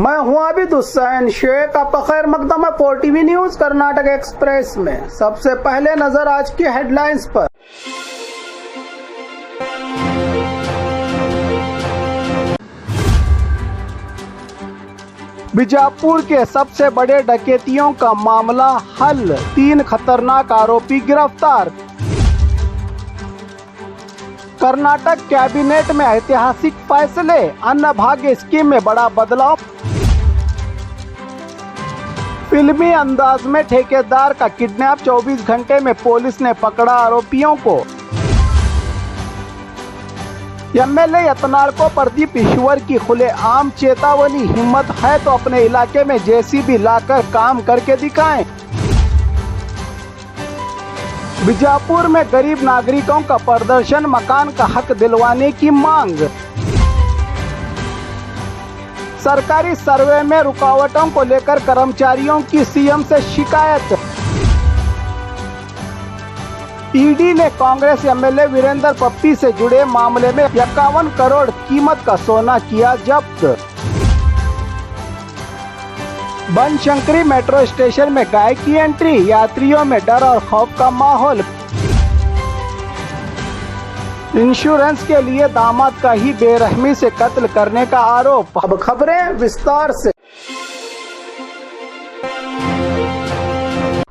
मैं हूं आबिद हुसैन शेख। आपका खैर मकदम है 4TV न्यूज कर्नाटक एक्सप्रेस में। सबसे पहले नजर आज की हेडलाइंस पर। बीजापुर के सबसे बड़े डकैतियों का मामला हल, 3 खतरनाक आरोपी गिरफ्तार। कर्नाटक कैबिनेट में ऐतिहासिक फैसले, अन्नभाग्य स्कीम में बड़ा बदलाव। फिल्मी अंदाज में ठेकेदार का किडनैप, 24 घंटे में पुलिस ने पकड़ा आरोपियों को। एमएलए यत्नाल को प्रदीप ईश्वर की खुलेआम चेतावनी, हिम्मत है तो अपने इलाके में जेसीबी लाकर काम करके दिखाएं। बीजापुर में गरीब नागरिकों का प्रदर्शन, मकान का हक दिलवाने की मांग। सरकारी सर्वे में रुकावटों को लेकर कर्मचारियों की सीएम से शिकायत। ईडी ने कांग्रेस एमएलए वीरेंद्र पप्पी से जुड़े मामले में 51 करोड़ कीमत का सोना किया जब्त। बनशंकरी मेट्रो स्टेशन में गाय की एंट्री, यात्रियों में डर और खौफ का माहौल। इंश्योरेंस के लिए दामाद का ही बेरहमी से कत्ल करने का आरोप। अब खबरें विस्तार से।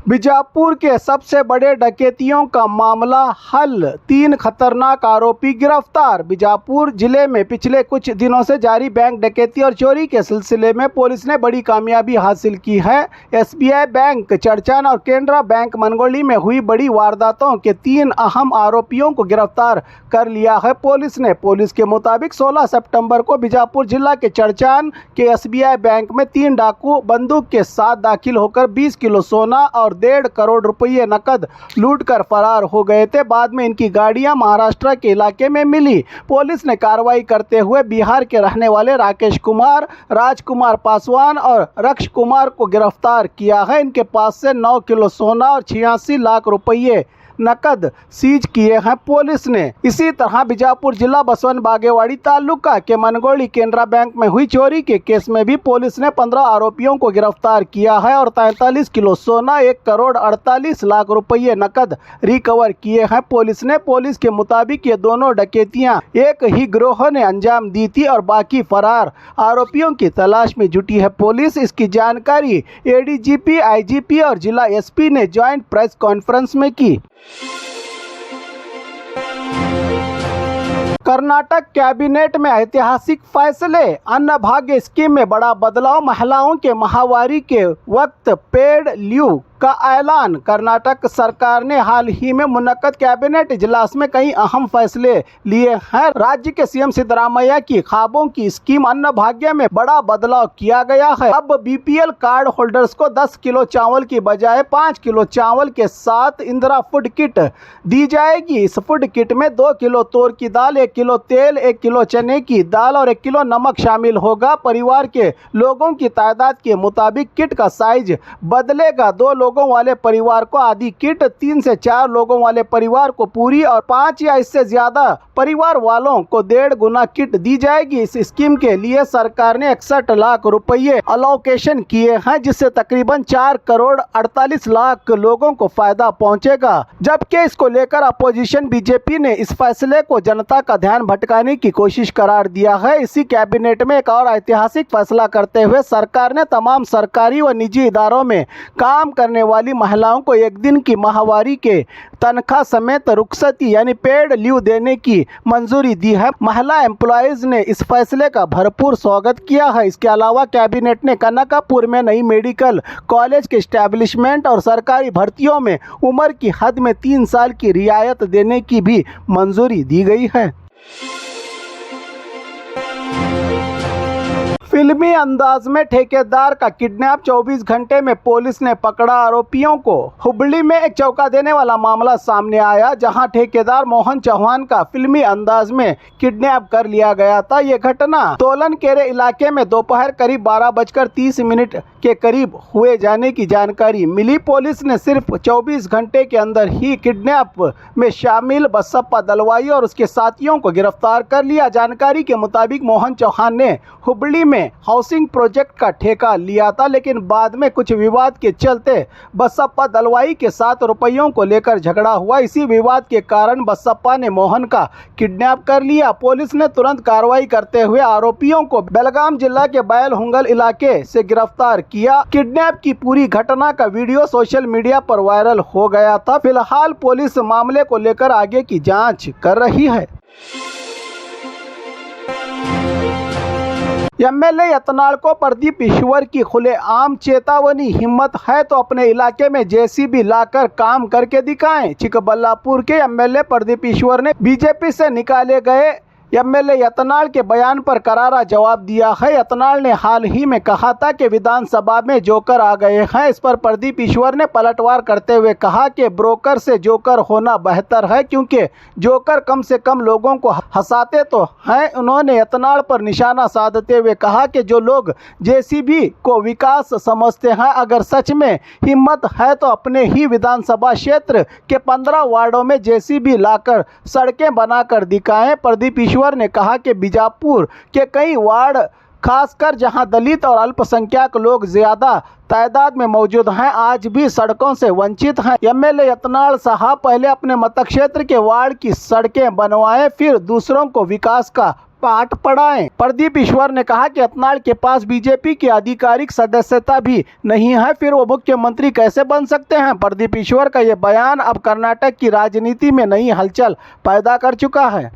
बीजापुर के सबसे बड़े डकैतियों का मामला हल, 3 खतरनाक आरोपी गिरफ्तार। बीजापुर जिले में पिछले कुछ दिनों से जारी बैंक डकैती और चोरी के सिलसिले में पुलिस ने बड़ी कामयाबी हासिल की है। एसबीआई बैंक चर्चान और केनरा बैंक मनगोली में हुई बड़ी वारदातों के 3 अहम आरोपियों को गिरफ्तार कर लिया है पुलिस ने। पुलिस के मुताबिक 16 सितंबर को बीजापुर जिला के चर्चान के एसबीआई बैंक में 3 डाकू बंदूक के साथ दाखिल होकर 20 किलो सोना और 1.5 करोड़ रुपये नकद लूटकर फरार हो गए थे। बाद में इनकी गाड़ियां महाराष्ट्र के इलाके में मिली। पुलिस ने कार्रवाई करते हुए बिहार के रहने वाले राकेश कुमार, राजकुमार पासवान और रक्ष कुमार को गिरफ्तार किया है। इनके पास से 9 किलो सोना और 86 लाख रुपये नकद सीज किए हैं पुलिस ने। इसी तरह बीजापुर जिला बसवन बागेवाड़ी तालुका के मनगोली केनरा बैंक में हुई चोरी के केस में भी पुलिस ने 15 आरोपियों को गिरफ्तार किया है और 43 किलो सोना, 1 करोड़ 48 लाख रुपये नकद रिकवर किए हैं पुलिस ने। पुलिस के मुताबिक ये दोनों डकैतियां एक ही गिरोह ने अंजाम दी थी और बाकी फरार आरोपियों की तलाश में जुटी है पुलिस। इसकी जानकारी एडीजीपी, आईजीपी और जिला एसपी ने ज्वाइंट प्रेस कॉन्फ्रेंस में की। कर्नाटक कैबिनेट में ऐतिहासिक फैसले, अन्नभाग्य स्कीम में बड़ा बदलाव। महिलाओं के माहवारी के वक्त पेड लीव का ऐलान। कर्नाटक सरकार ने हाल ही में मुनक्कद कैबिनेट इजलास में कई अहम फैसले लिए हैं। राज्य के सीएम सिद्धरामैया की ख्वाबों की स्कीम अन्नभाग्य में बड़ा बदलाव किया गया है। अब बीपीएल कार्ड होल्डर्स को 10 किलो चावल की बजाय 5 किलो चावल के साथ इंदिरा फूड किट दी जाएगी। इस फूड किट में 2 किलो तोर की दाल, 1 किलो तेल, 1 किलो चने की दाल और 1 किलो नमक शामिल होगा। परिवार के लोगों की तादाद के मुताबिक किट का साइज बदलेगा। 2 लोगों वाले परिवार को आधी किट, 3 से 4 लोगों वाले परिवार को पूरी और 5 या इससे ज्यादा परिवार वालों को 1.5 गुना किट दी जाएगी। इस स्कीम के लिए सरकार ने 61 लाख रुपये अलोकेशन किए हैं, जिससे तकरीबन 4 करोड़ 48 लाख लोगों को फायदा पहुंचेगा। जबकि इसको लेकर अपोजिशन बीजेपी ने इस फैसले को जनता का ध्यान भटकाने की कोशिश करार दिया है। इसी कैबिनेट में एक और ऐतिहासिक फैसला करते हुए सरकार ने तमाम सरकारी व निजी इदारों में काम करने वाली महिलाओं को 1 दिन की माहवारी के तनख्वाह समेत रुखसती यानी पेड लीव देने की मंजूरी दी है। महिला एम्प्लॉयज ने इस फैसले का भरपूर स्वागत किया है। इसके अलावा कैबिनेट ने कनकापुर में नई मेडिकल कॉलेज के एस्टैब्लिशमेंट और सरकारी भर्तियों में उम्र की हद में 3 साल की रियायत देने की भी मंजूरी दी गई है। फिल्मी अंदाज में ठेकेदार का किडनैप, 24 घंटे में पुलिस ने पकड़ा आरोपियों को। हुबली में एक चौंका देने वाला मामला सामने आया, जहां ठेकेदार मोहन चौहान का फिल्मी अंदाज में किडनैप कर लिया गया था। ये घटना तोलनकेरे इलाके में दोपहर करीब 12:30 के करीब हुए जाने की जानकारी मिली। पुलिस ने सिर्फ 24 घंटे के अंदर ही किडनैप में शामिल बसप्पा दलवाई और उसके साथियों को गिरफ्तार कर लिया। जानकारी के मुताबिक मोहन चौहान ने हुबली में में हाउसिंग प्रोजेक्ट का ठेका लिया था, लेकिन बाद में कुछ विवाद के चलते बसपा दलवाई के 7 रुपयों को लेकर झगड़ा हुआ। इसी विवाद के कारण बसपा ने मोहन का किडनैप कर लिया। पुलिस ने तुरंत कार्रवाई करते हुए आरोपियों को बेलगाम जिला के बैलहुंगल इलाके से गिरफ्तार किया। किडनैप की पूरी घटना का वीडियो सोशल मीडिया पर वायरल हो गया था। फिलहाल पुलिस मामले को लेकर आगे की जांच कर रही है। एमएलए यत्नाल को प्रदीप ईश्वर की खुलेआम चेतावनी, हिम्मत है तो अपने इलाके में जेसीबी लाकर काम करके दिखाएं। चिकबल्लापुर के एमएलए प्रदीप ईश्वर ने बीजेपी से निकाले गए एमएलए यत्नाल के बयान पर करारा जवाब दिया है। यत्नाल ने हाल ही में कहा था कि विधानसभा में जोकर आ गए हैं। इस पर प्रदीप ईश्वर ने पलटवार करते हुए कहा कि ब्रोकर से जोकर होना बेहतर है, क्योंकि जोकर कम से कम लोगों को हंसाते तो हैं। उन्होंने यत्नाल पर निशाना साधते हुए कहा कि जो लोग जेसीबी को विकास समझते हैं, अगर सच में हिम्मत है तो अपने ही विधानसभा क्षेत्र के 15 वार्डों में जेसीबी लाकर सड़कें बनाकर दिखाएं। प्रदीप ईश्वर ने कहा कि बीजापुर के कई वार्ड, खासकर जहां दलित और अल्पसंख्यक लोग ज्यादा तादाद में मौजूद हैं, आज भी सड़कों से वंचित हैं। एमएलए यत्नाल साहब पहले अपने मतक्षेत्र के वार्ड की सड़कें बनवाएं, फिर दूसरों को विकास का पाठ पढ़ाएं। प्रदीप ईश्वर ने कहा कि यत्नाल के पास बीजेपी की आधिकारिक सदस्यता भी नहीं है, फिर वो मुख्यमंत्री कैसे बन सकते हैं। प्रदीप ईश्वर का ये बयान अब कर्नाटक की राजनीति में नई हलचल पैदा कर चुका है।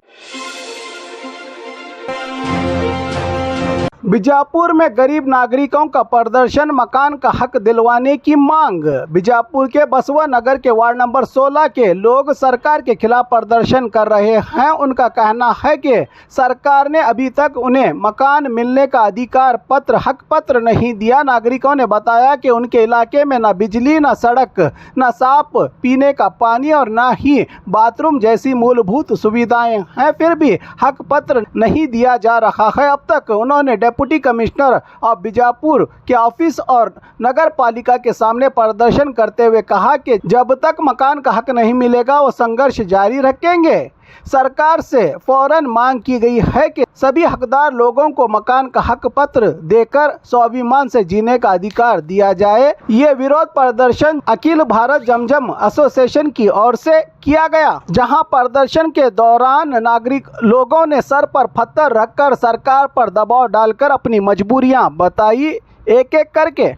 बीजापुर में गरीब नागरिकों का प्रदर्शन, मकान का हक दिलवाने की मांग। बीजापुर के बसवा नगर के वार्ड नंबर 16 के लोग सरकार के खिलाफ प्रदर्शन कर रहे हैं। उनका कहना है कि सरकार ने अभी तक उन्हें मकान मिलने का अधिकार पत्र, हक पत्र नहीं दिया। नागरिकों ने बताया कि उनके इलाके में न बिजली, न सड़क, न साफ पीने का पानी और न ही बाथरूम जैसी मूलभूत सुविधाएं हैं, फिर भी हक पत्र नहीं दिया जा रहा है। अब तक उन्होंने डिप्टी कमिश्नर ऑफ बीजापुर के ऑफिस और नगर पालिका के सामने प्रदर्शन करते हुए कहा कि जब तक मकान का हक नहीं मिलेगा वो संघर्ष जारी रखेंगे। सरकार से फौरन मांग की गई है कि सभी हकदार लोगों को मकान का हक पत्र देकर स्वाभिमान से जीने का अधिकार दिया जाए। ये विरोध प्रदर्शन अखिल भारत जमजम एसोसिएशन की ओर से किया गया, जहां प्रदर्शन के दौरान नागरिक लोगों ने सर पर पत्थर रखकर सरकार पर दबाव डालकर अपनी मजबूरियां बताई एक एक करके।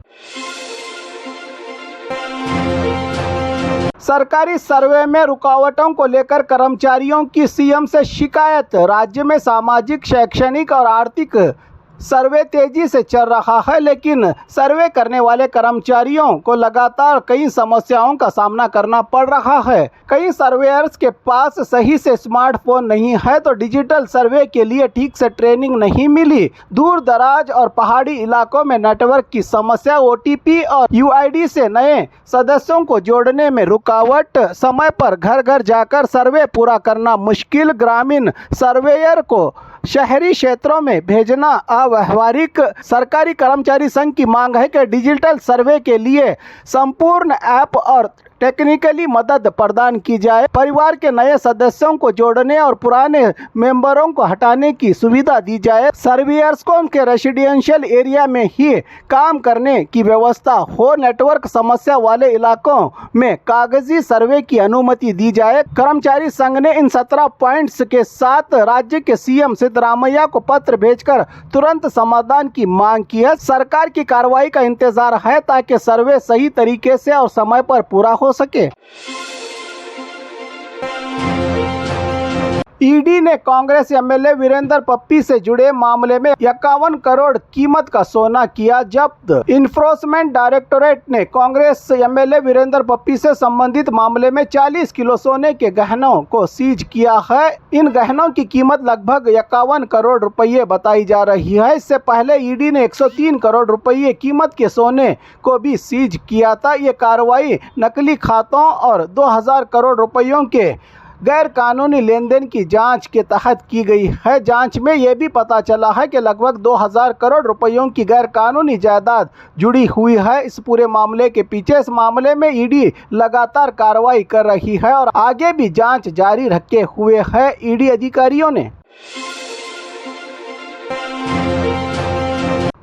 सरकारी सर्वे में रुकावटों को लेकर कर्मचारियों की सीएम से शिकायत। राज्य में सामाजिक, शैक्षणिक और आर्थिक सर्वे तेजी से चल रहा है, लेकिन सर्वे करने वाले कर्मचारियों को लगातार कई समस्याओं का सामना करना पड़ रहा है। कई सर्वेयर्स के पास सही से स्मार्टफोन नहीं है, तो डिजिटल सर्वे के लिए ठीक से ट्रेनिंग नहीं मिली। दूर दराज और पहाड़ी इलाकों में नेटवर्क की समस्या, ओटीपी और यूआईडी से नए सदस्यों को जोड़ने में रुकावट, समय पर घर घर जाकर सर्वे पूरा करना मुश्किल, ग्रामीण सर्वेयर को शहरी क्षेत्रों में भेजना अव्यावहारिक। सरकारी कर्मचारी संघ की मांग है कि डिजिटल सर्वे के लिए संपूर्ण ऐप और टेक्निकली मदद प्रदान की जाए। परिवार के नए सदस्यों को जोड़ने और पुराने मेंबरों को हटाने की सुविधा दी जाए। सर्वेयर्स को उनके रेसिडेंशियल एरिया में ही काम करने की व्यवस्था हो। नेटवर्क समस्या वाले इलाकों में कागजी सर्वे की अनुमति दी जाए। कर्मचारी संघ ने इन 17 पॉइंट्स के साथ राज्य के सीएम सिद्धरामैया को पत्र भेजकर तुरंत समाधान की मांग की है। सरकार की कार्रवाई का इंतजार है ताकि सर्वे सही तरीके से और समय पर पूरा हो सके। ईडी ने कांग्रेस एमएलए वीरेंद्र पप्पी से जुड़े मामले में 51 करोड़ कीमत का सोना किया जब्त। इन्फोर्समेंट डायरेक्टोरेट ने कांग्रेस एमएलए वीरेंद्र पप्पी से संबंधित मामले में 40 किलो सोने के गहनों को सीज किया है। इन गहनों की कीमत लगभग 51 करोड़ रुपये बताई जा रही है। इससे पहले ईडी ने 103 करोड़ रुपये कीमत के सोने को भी सीज किया था। ये कार्रवाई नकली खातों और 2000 करोड़ रुपयों के गैर कानूनी लेन देन की जांच के तहत की गई है। जांच में यह भी पता चला है कि लगभग 2000 करोड़ रुपयों की गैर कानूनी जायदाद जुड़ी हुई है। इस पूरे मामले के पीछे, इस मामले में ईडी लगातार कार्रवाई कर रही है और आगे भी जांच जारी रखे हुए है ईडी अधिकारियों ने।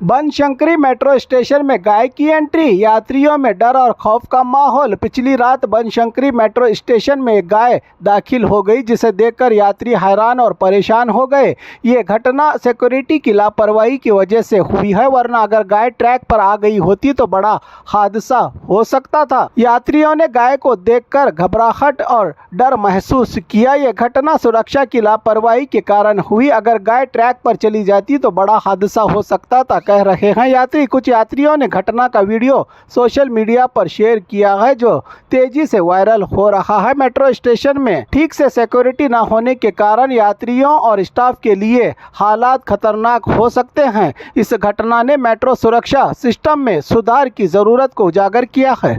बनशंकरी मेट्रो स्टेशन में गाय की एंट्री, यात्रियों में डर और खौफ का माहौल। पिछली रात बनशंकरी मेट्रो स्टेशन में एक गाय दाखिल हो गई, जिसे देखकर यात्री हैरान और परेशान हो गए। ये घटना सिक्योरिटी की लापरवाही की वजह से हुई है, वरना अगर गाय ट्रैक पर आ गई होती तो बड़ा हादसा हो सकता था। यात्रियों ने गाय को देखकर घबराहट और डर महसूस किया। ये घटना सुरक्षा की लापरवाही के कारण हुई। अगर गाय ट्रैक पर चली जाती तो बड़ा हादसा हो सकता था, कह रहे हैं यात्री। कुछ यात्रियों ने घटना का वीडियो सोशल मीडिया पर शेयर किया है, जो तेजी से वायरल हो रहा है। मेट्रो स्टेशन में ठीक से सिक्योरिटी न होने के कारण यात्रियों और स्टाफ के लिए हालात खतरनाक हो सकते हैं। इस घटना ने मेट्रो सुरक्षा सिस्टम में सुधार की जरूरत को उजागर किया है।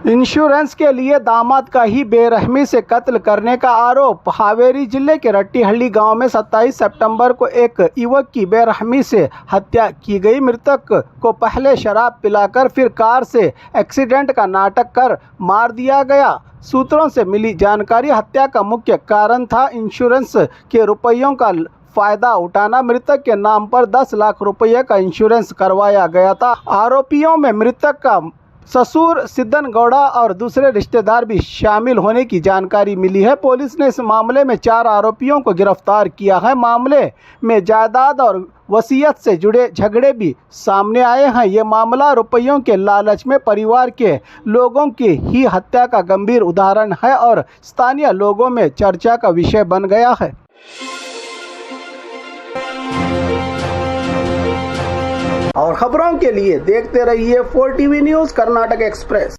इंश्योरेंस के लिए दामाद का ही बेरहमी से कत्ल करने का आरोप। हावेरी जिले के रट्टीहल्ली गांव में 27 सितंबर को एक युवक की बेरहमी से हत्या की गई। मृतक को पहले शराब पिलाकर फिर कार से एक्सीडेंट का नाटक कर मार दिया गया। सूत्रों से मिली जानकारी, हत्या का मुख्य कारण था इंश्योरेंस के रुपयों का फायदा उठाना। मृतक के नाम पर 10 लाख रुपये का इंश्योरेंस करवाया गया था। आरोपियों में मृतक का ससुर सिद्धन गौड़ा और दूसरे रिश्तेदार भी शामिल होने की जानकारी मिली है। पुलिस ने इस मामले में 4 आरोपियों को गिरफ्तार किया है। मामले में जायदाद और वसीयत से जुड़े झगड़े भी सामने आए हैं। ये मामला रुपयों के लालच में परिवार के लोगों की ही हत्या का गंभीर उदाहरण है और स्थानीय लोगों में चर्चा का विषय बन गया है। और खबरों के लिए देखते रहिए 4 TV न्यूज़ कर्नाटक एक्सप्रेस।